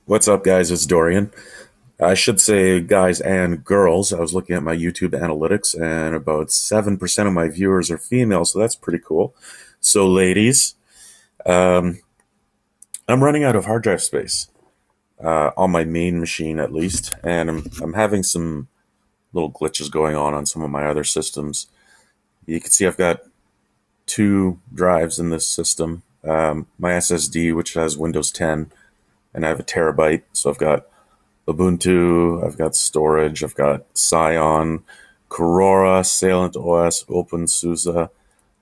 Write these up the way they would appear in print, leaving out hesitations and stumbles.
What's up, guys? It's Dorian. I should say guys and girls. I was looking at my YouTube analytics, and about 7% of my viewers are female, so that's pretty cool. So, ladies, um, I'm running out of hard drive space on my main machine, at least, and I'm having some little glitches going on some of my other systems. You can see I've got two drives in this system. My SSD, which has Windows 10, and I have a terabyte, so I've got Ubuntu, I've got storage, I've got Scion, Corora, Salient OS, OpenSUSE,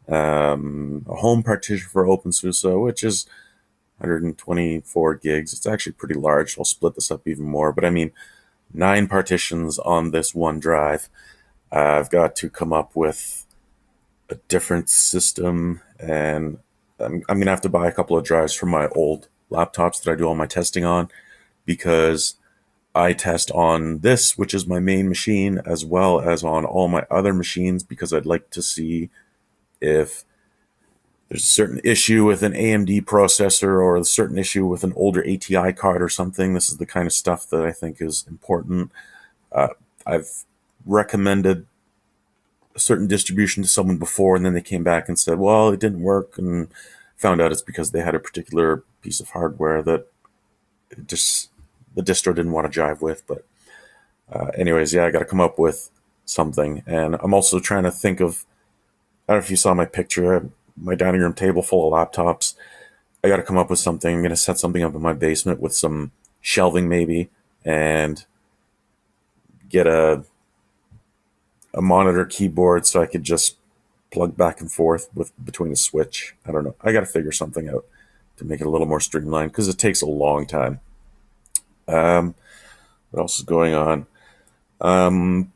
a home partition for OpenSUSE, which is 124 gigs. It's actually pretty large. I'll split this up even more, but I mean, 9 partitions on this one drive. I've got to come up with a different system, and I'm going to have to buy a couple of drives from my old laptops that I do all my testing on because I test on this, which is my main machine, as well as on all my other machines, because I'd like to see if there's a certain issue with an AMD processor or a certain issue with an older ATI card or something. This is the kind of stuff that I think is important. I've recommended a certain distribution to someone before, and then they came back and said, well, it didn't work, and found out it's because they had a particular piece of hardware that it just the distro didn't want to jive with. But anyways, yeah, I got to come up with something. And I'm also trying to think of, I don't know if you saw my picture, my dining room table full of laptops. I got to come up with something. I'm going to set something up in my basement with some shelving maybe and get a monitor keyboard so I could just plug back and forth with between a switch. I don't know. I got to figure something out to make it a little more streamlined because it takes a long time. Um, what else is going on? Um,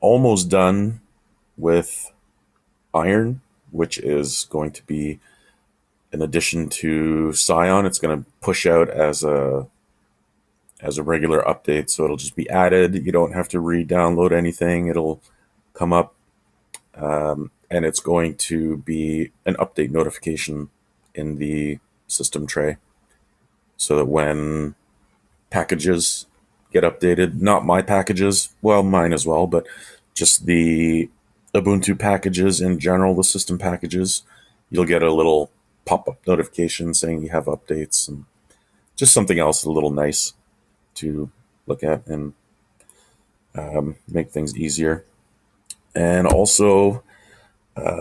Almost done with Iron, which is going to be an addition to Scion. It's going to push out as a regular update, so it'll just be added. You don't have to re-download anything. It'll come up, and it's going to be an update notification in the system tray, so that when packages get updated, not my packages, well, mine as well, but just the Ubuntu packages in general, the system packages, you'll get a little pop-up notification saying you have updates, and just something else a little nice to look at and make things easier. And also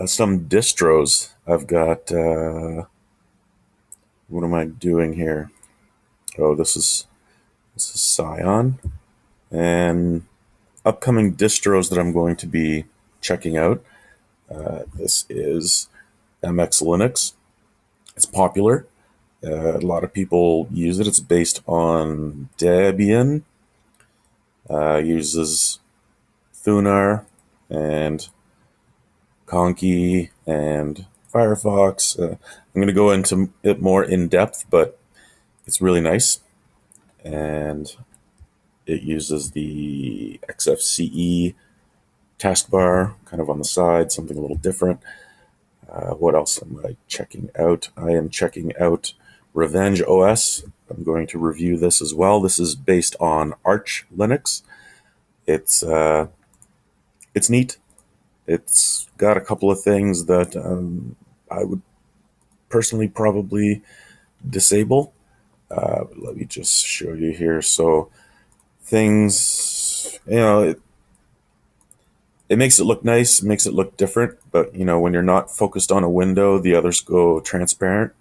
some distros. I've got, what am I doing here? Oh, this is Scion, and upcoming distros that I'm going to be checking out. This is MX Linux. It's popular. A lot of people use it. It's based on Debian. Uses Thunar and Conky and Firefox. I'm going to go into it more in depth, but it's really nice. And it uses the XFCE taskbar kind of on the side, something a little different. What else am I checking out? I am checking out Revenge OS. I'm going to review this as well. This is based on Arch Linux. It's it's neat. It's got a couple of things that I would personally probably disable. Let me just show you here. So things, it makes it look nice, it makes it look different, but when you're not focused on a window, the others go transparent.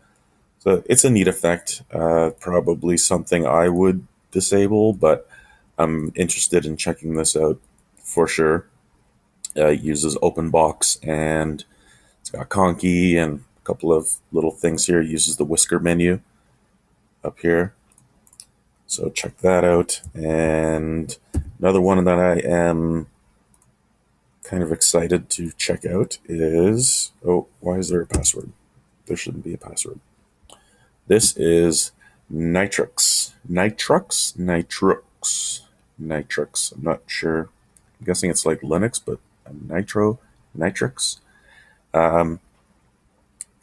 So it's a neat effect. Probably something I would disable, but I'm interested in checking this out for sure. It uses OpenBox, and it's got Conky and a couple of little things here. It uses the whisker menu up here. So check that out. And another one that I am kind of excited to check out is, oh, why is there a password? There shouldn't be a password. This is Nitrux. Nitrux. I'm not sure. I'm guessing it's like Linux, but Nitrux.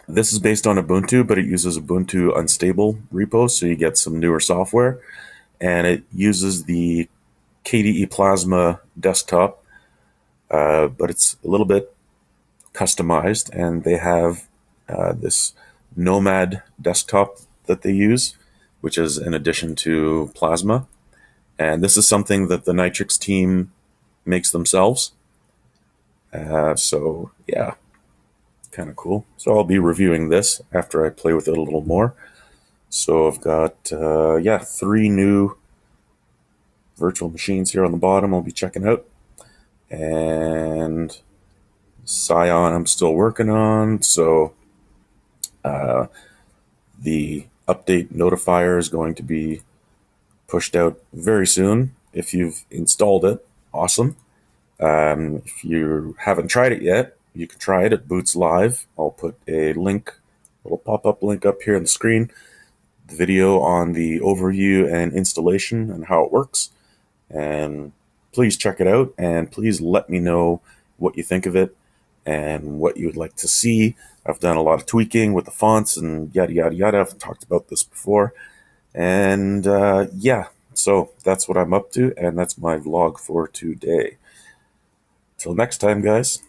This is based on Ubuntu, but it uses Ubuntu unstable repos, so you get some newer software. and it uses the KDE Plasma desktop, but it's a little bit customized, and they have this Nomad desktop that they use, which is in addition to Plasma. And this is something that the Nitrix team makes themselves. So yeah, kind of cool. So I'll be reviewing this after I play with it a little more. So I've got yeah, 3 new virtual machines here on the bottom I'll be checking out. And Scion I'm still working on, so the update notifier is going to be pushed out very soon. If you've installed it, awesome. If you haven't tried it yet, you can try it. It boots live. I'll put a link, a little pop-up link up here on the screen, the video on the overview and installation and how it works. And please check it out, and please let me know what you think of it and what you would like to see. I've done a lot of tweaking with the fonts and yada yada yada. I've talked about this before. And yeah, so that's what I'm up to, and that's my vlog for today. Till next time, guys.